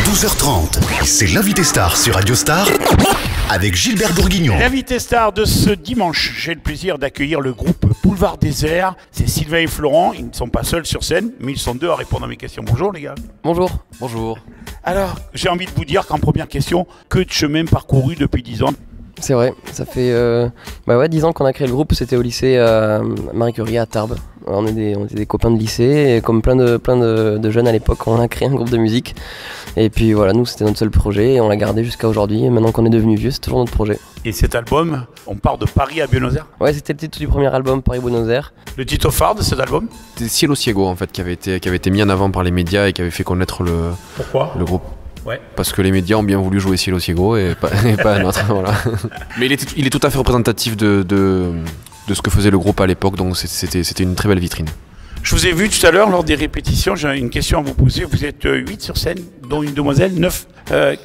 12h30, c'est l'invité star sur Radio Star avec Gilbert Bourguignon. L'invité star de ce dimanche, j'ai le plaisir d'accueillir le groupe Boulevard Désert. C'est Sylvain et Florent, ils ne sont pas seuls sur scène, mais ils sont deux à répondre à mes questions. Bonjour les gars. Bonjour. Bonjour. Alors, j'ai envie de vous dire qu'en première question, que de chemin parcouru depuis 10 ans. C'est vrai, ça fait 10 ans qu'on a créé le groupe, c'était au lycée Marie Curie à Tarbes. On était des copains de lycée et comme plein de jeunes à l'époque, on a créé un groupe de musique. Et puis voilà, nous c'était notre seul projet et on l'a gardé jusqu'à aujourd'hui. Et maintenant qu'on est devenu vieux, c'est toujours notre projet. Et cet album, on part de Paris à Buenos Aires. Ouais, c'était le titre du premier album, Paris-Buenos Aires. Le titre phare de cet album? C'était Cielo Ciego en fait, qui avait été mis en avant par les médias et qui avait fait connaître Pourquoi le groupe. Ouais. Parce que les médias ont bien voulu jouer Cielo Ciego et pas un autre. Voilà. Mais il est tout à fait représentatif de ce que faisait le groupe à l'époque, donc c'était une très belle vitrine. Je vous ai vu tout à l'heure lors des répétitions, j'ai une question à vous poser. Vous êtes 8 sur scène, dont une demoiselle, 9.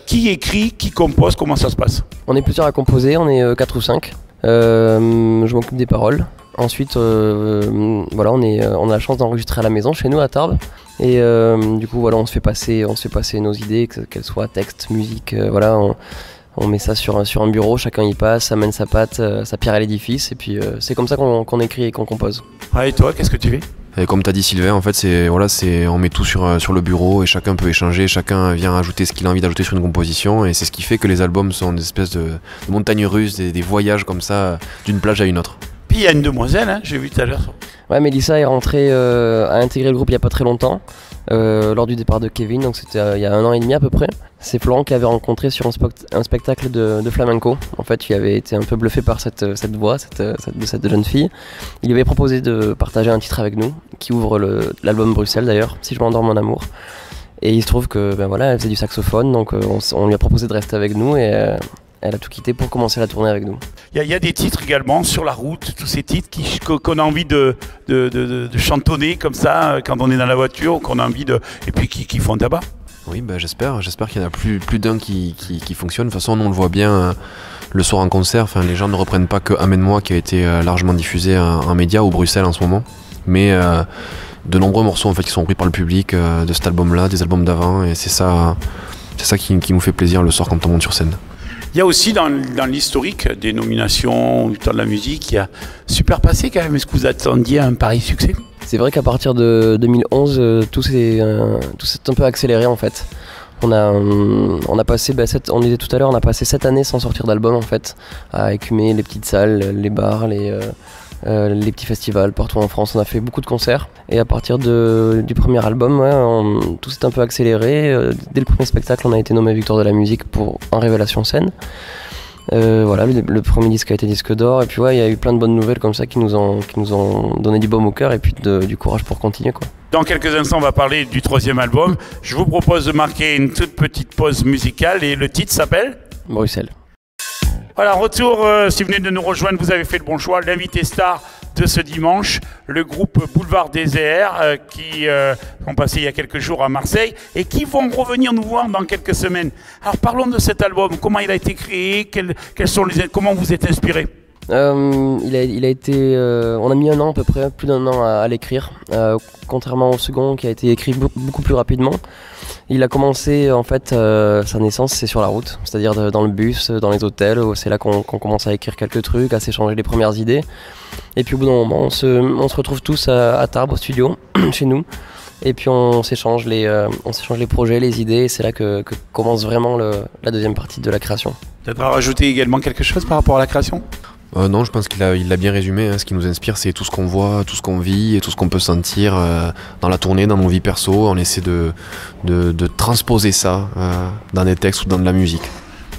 Qui écrit, qui compose, comment ça se passe? On est plusieurs à composer, on est 4 ou 5. Je m'occupe des paroles. Ensuite, on a la chance d'enregistrer à la maison, chez nous à Tarbes. Et du coup, voilà, on se fait passer nos idées, qu'elles soient texte, musique, on met ça sur un bureau, chacun y passe, amène sa patte, sa pierre à l'édifice, et puis c'est comme ça qu'on écrit et qu'on compose. Ah, et toi, qu'est-ce que tu fais? Et comme t'as dit Sylvain, en fait, on met tout sur le bureau et chacun peut échanger, chacun vient ajouter ce qu'il a envie d'ajouter sur une composition, et c'est ce qui fait que les albums sont des espèces de montagnes russes, des voyages comme ça, d'une plage à une autre. Puis il y a une demoiselle, hein, j'ai vu tout à l'heure. Ouais, Mélissa est rentrée à intégrer le groupe il n'y a pas très longtemps, lors du départ de Kevin, donc c'était il y a 1 an et demi à peu près. C'est Florent qui avait rencontré sur un spectacle de flamenco. En fait, il avait été un peu bluffé par cette voix, cette jeune fille. Il lui avait proposé de partager un titre avec nous, qui ouvre l'album Bruxelles d'ailleurs, Si je m'endors mon amour. Et il se trouve que elle faisait du saxophone, donc on lui a proposé de rester avec nous et elle a tout quitté pour commencer la tournée avec nous. Il y a des titres également sur la route, tous ces titres qu'on a envie de chantonner comme ça quand on est dans la voiture, qu'on a envie et puis qui font tabac. Oui, j'espère qu'il y en a plus d'un qui fonctionne. De toute façon, nous on le voit bien le soir en concert. Enfin, les gens ne reprennent pas que Amène-moi qui a été largement diffusé en médias ou Bruxelles en ce moment, mais de nombreux morceaux en fait qui sont repris par le public de cet album-là, des albums d'avant, et c'est ça qui nous fait plaisir le soir quand on monte sur scène. Il y a aussi dans l'historique des nominations du temps de la musique, il y a Super Passé quand même. Est-ce que vous attendiez un pareil succès? C'est vrai qu'à partir de 2011, tout s'est un peu accéléré en fait. On a passé, on disait tout à l'heure, on a passé 7 années sans sortir d'album en fait, à écumer les petites salles, les bars, les petits festivals partout en France. On a fait beaucoup de concerts et à partir du premier album, tout s'est un peu accéléré. Dès le premier spectacle, on a été nommé Victoire de la musique en Révélation Scène. Le premier disque a été disque d'or et puis il y a eu plein de bonnes nouvelles comme ça qui nous ont donné du baume au cœur et puis du courage pour continuer quoi. Dans quelques instants, on va parler du 3e album. Je vous propose de marquer une toute petite pause musicale et le titre s'appelle Bruxelles. Voilà, retour, si vous venez de nous rejoindre, vous avez fait le bon choix. L'invité star de ce dimanche, le groupe Boulevard Désert qui ont passé il y a quelques jours à Marseille et qui vont revenir nous voir dans quelques semaines. Alors parlons de cet album, comment il a été créé, comment vous êtes inspiré? On a mis 1 an à peu près, plus d'1 an à l'écrire, contrairement au second qui a été écrit beaucoup plus rapidement. Il a commencé en fait, sa naissance c'est sur la route, c'est-à-dire dans le bus, dans les hôtels, c'est là qu'on commence à écrire quelques trucs, à s'échanger les premières idées. Et puis au bout d'un moment, on se retrouve tous à Tarbes au studio, chez nous, et puis on s'échange les projets, les idées, et c'est là que commence vraiment la deuxième partie de la création. Tu as rajouté également quelque chose par rapport à la création ? Non, je pense qu'il l'a bien résumé. Hein. Ce qui nous inspire, c'est tout ce qu'on voit, tout ce qu'on vit et tout ce qu'on peut sentir dans la tournée, dans nos vies perso. On essaie de transposer ça dans des textes ou dans de la musique.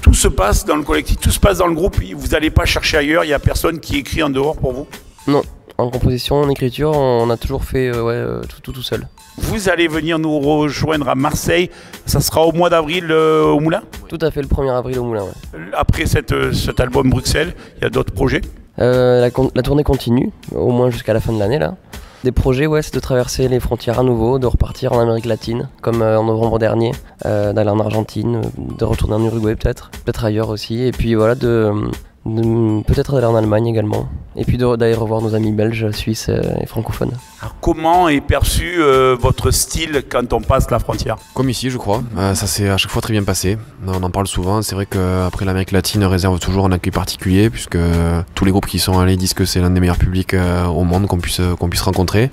Tout se passe dans le collectif, tout se passe dans le groupe. Vous n'allez pas chercher ailleurs, il n'y a personne qui écrit en dehors pour vous? Non, en composition, en écriture, on a toujours fait tout seul. Vous allez venir nous rejoindre à Marseille, ça sera au mois d'avril au Moulin? Tout à fait, le 1er avril au Moulin, ouais. Après cet album Bruxelles, il y a d'autres projets? La tournée continue, au moins jusqu'à la fin de l'année là. Des projets, c'est de traverser les frontières à nouveau, de repartir en Amérique latine, comme en novembre dernier, d'aller en Argentine, de retourner en Uruguay peut-être ailleurs aussi, et puis voilà, de Peut-être d'aller en Allemagne également. Et puis d'aller revoir nos amis belges, suisses et francophones. Alors, comment est perçu votre style quand on passe la frontière? Comme ici, je crois. Ça s'est à chaque fois très bien passé. On en parle souvent. C'est vrai qu'après l'Amérique latine réserve toujours un accueil particulier, puisque tous les groupes qui sont allés disent que c'est l'un des meilleurs publics au monde qu'on puisse rencontrer.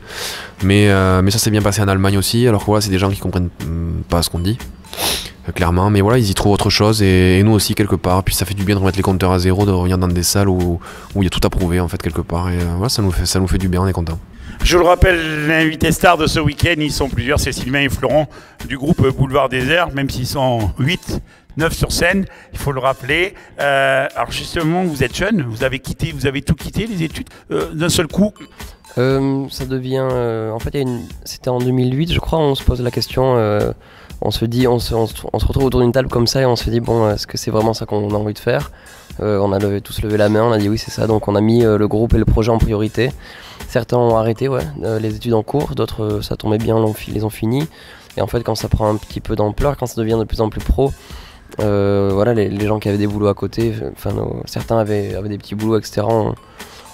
Mais ça s'est bien passé en Allemagne aussi. Alors que voilà, c'est des gens qui comprennent pas ce qu'on dit. Clairement, mais voilà, ils y trouvent autre chose et nous aussi quelque part. Puis ça fait du bien de remettre les compteurs à zéro, de revenir dans des salles où il y a tout à prouver en fait quelque part. Et voilà, ça nous fait du bien, on est content. Je le rappelle, l'invité star de ce week-end, ils sont plusieurs, c'est Sylvain et Florent du groupe Boulevard Désert, même s'ils sont 8, 9 sur scène, il faut le rappeler. Alors justement, vous êtes jeune, vous avez tout quitté, les études, d'un seul coup. Ça devient... en fait, c'était en 2008, je crois, on se pose la question... on se retrouve autour d'une table comme ça et on se dit bon, est-ce que c'est vraiment ça qu'on a envie de faire? On a tous levé la main, on a dit oui c'est ça, donc on a mis le groupe et le projet en priorité. Certains ont arrêté les études en cours, d'autres ça tombait bien, les ont fini. Et en fait quand ça prend un petit peu d'ampleur, quand ça devient de plus en plus pro, les gens qui avaient des boulots à côté, certains avaient des petits boulots etc.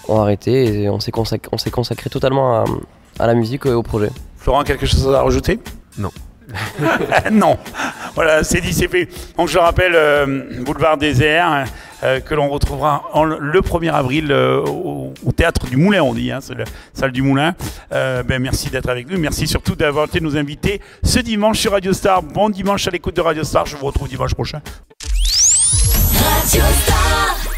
ont arrêté et on s'est consacré totalement à la musique et au projet. Florent, quelque chose à rajouter? Non. Non, voilà, c'est dit, c'est fait. Donc je rappelle, Boulevard Désert, que l'on retrouvera le 1er avril au Théâtre du Moulin, on dit, hein, c'est la salle du Moulin. Merci d'être avec nous, merci surtout d'avoir été nos invités ce dimanche sur Radio Star. Bon dimanche à l'écoute de Radio Star, je vous retrouve dimanche prochain. Radio Star.